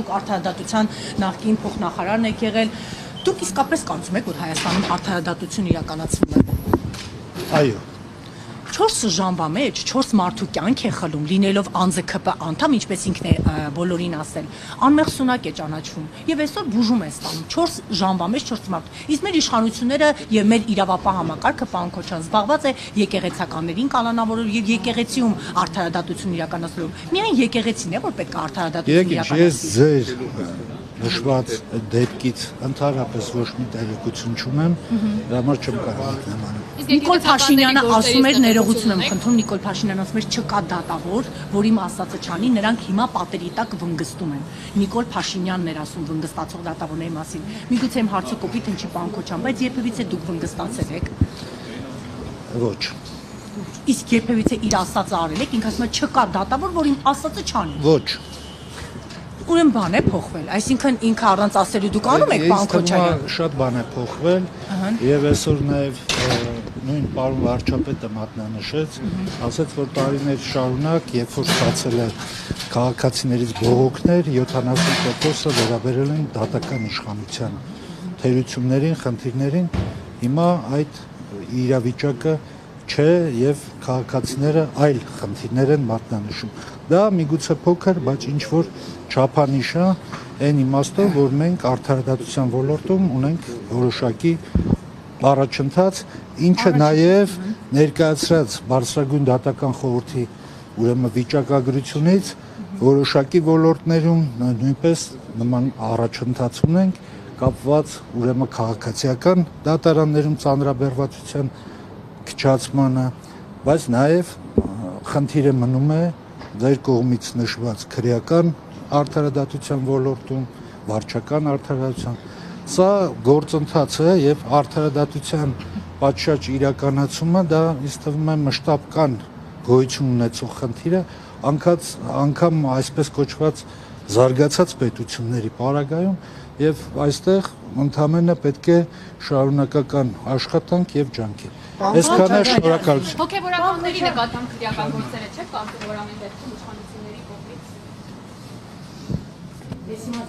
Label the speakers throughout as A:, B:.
A: Դուք արդարադատության նախկին փոխնախարարն եք եղել, դուք իսկապես կարծում եք, որ Հայաստանում արդարադատություն իրականացվում է։
B: Այո։
A: 4 ժամվա մեջ 4 մարդու կյանք է խլում, լինելով ԱՆԶՔՊ անդամ, ինչպես ինքն է բոլորին ասել, անմեղ սունակ է ճանաչվում եւ այսօր բուժում է ստանում 4 ժամվա մեջ 4 մարդ։ Իսկ մեր իշխանությունները եւ մեր իրավապահ համակարգը, պարոն Քոչարյան, զբաղված է եկեղեցականներին կանոնավորելով եւ եկեղեցիում արդարադատություն իրականացնելով։ Միայն եկեղեցին է, որ պետք է արդարադատություն իրականացնի։
B: Ես ձեր նշված դեպքից ընդհանրապես ոչ մի տեղեկություն չունեմ, դա համար չեմ կարող նմանալ։
A: Նիկոլ Փաշինյանը ասում էր, ներողություն եմ խնդրում, Նիկոլ Փաշինյանը ասում էր, չկա դատավոր, որ իմ ասածը չանի, նրանք հիմա պատերի տակ վնգստում են։ Նիկոլ Փաշինյանն էր ասում վնգստացող դատավորների մասին։ Միգուցե իմ հարցը կոպիտ հնչի, պարոն Քոչարյան, բայց երբևիցե դուք վնգստացել եք։
B: Ոչ։
A: Իսկ երբևիցե իր ասածը արել եք, ինքը ասում է, չկա դատավոր, որ իմ ասածը չանի։
B: Ոչ։
A: Ուրեմն բան է փոխվել, այսինքն ինքը առանց ասելու դուք անում եք, պարոն Քոչարյան։
B: Շատ բան է փոխվել եւ այսօր նաեւ նույն պարոն վարչապետը մատնանշեց, ասաց, որ տարիներ շարունակ, երբ որ ստացել է քաղաքացիներից բողոքներ, 70%-ը վերաբերել են դատական իշխանության թերություններին, խնդիրներին, հիմա այդ իրավիճակը չէ եւ քաղաքացիները այլ խնդիրներ են մատնանշում։ Դա միգուցե փոքր, բայց ինչ որ չափանիշ է այն իմաստով, որ մենք արդարադատության ոլորտում ունենք որոշակի առաջընթաց, ինչը նաև ներկայացրած բարձրագույն դատական խորհրդի ուրեմն վիճակագրությունից որոշակի ոլորտներում նույնպես նման առաջընթաց ունենք կապված ուրեմն քաղաքացիական դատարաններում ծանրաբեռվածության քչացմանը, բայց նաև խնդիրը մնում է ձեր կողմից նշված քրեական արդարադատության ոլորտում, վարչական արդարադատության։ Սա գործընթաց է եւ արդարադատության պատշաճ իրականացումը դա ինձ թվում է մշտական գոյություն ունեցող խնդիր է, անգամ այսպես կոչված զարգացած պետությունների պարագայում եւ այստեղ ընդհանրապես պետք է շարունակական աշխատանք եւ ջանքեր։ Այսքանը շնորհակալություն։
C: Հոգեվորականների նկատմամբ քրեական գործերը չեք կարծում, որ ամեն դեպքում իշխանությունների կողմից։
A: Ես հիմա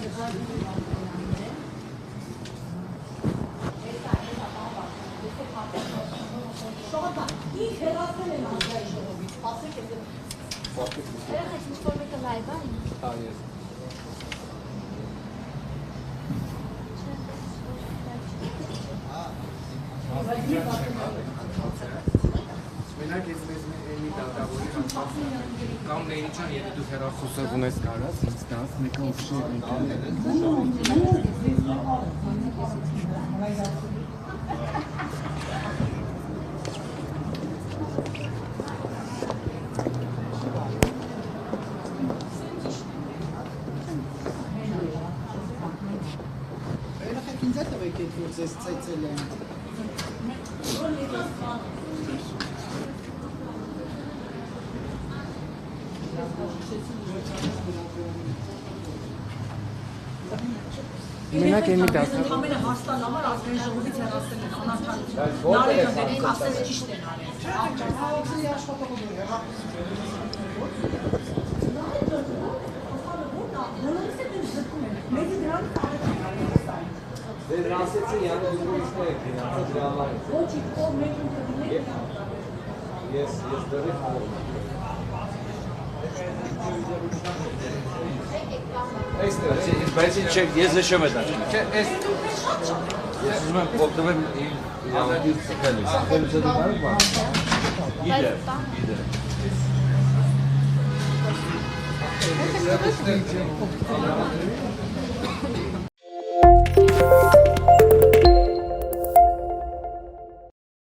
D: Մենակ ես մեզ մի դատավորի կամ ներիչան, եթե դու հեռախոսով ունես կարած, ինձ տաս, մեկը Մենակ էմի դատավորի
A: ամենը հաստան համար ազգային ժողովից հեռացել են անարդարություն։ Նարեկներին ասես ճիշտ են արել։
D: Դրանցից յանը դուրսը դրանալ։
A: Ոչի կողմ մեկ ունի։
D: Ես դեռ հարում։
E: Բայց ես նշում եմ դա։
D: Ես
E: ուզում եմ օգտվել իր ցկելից։ Ցկելից դու կարող ես։ Իդե։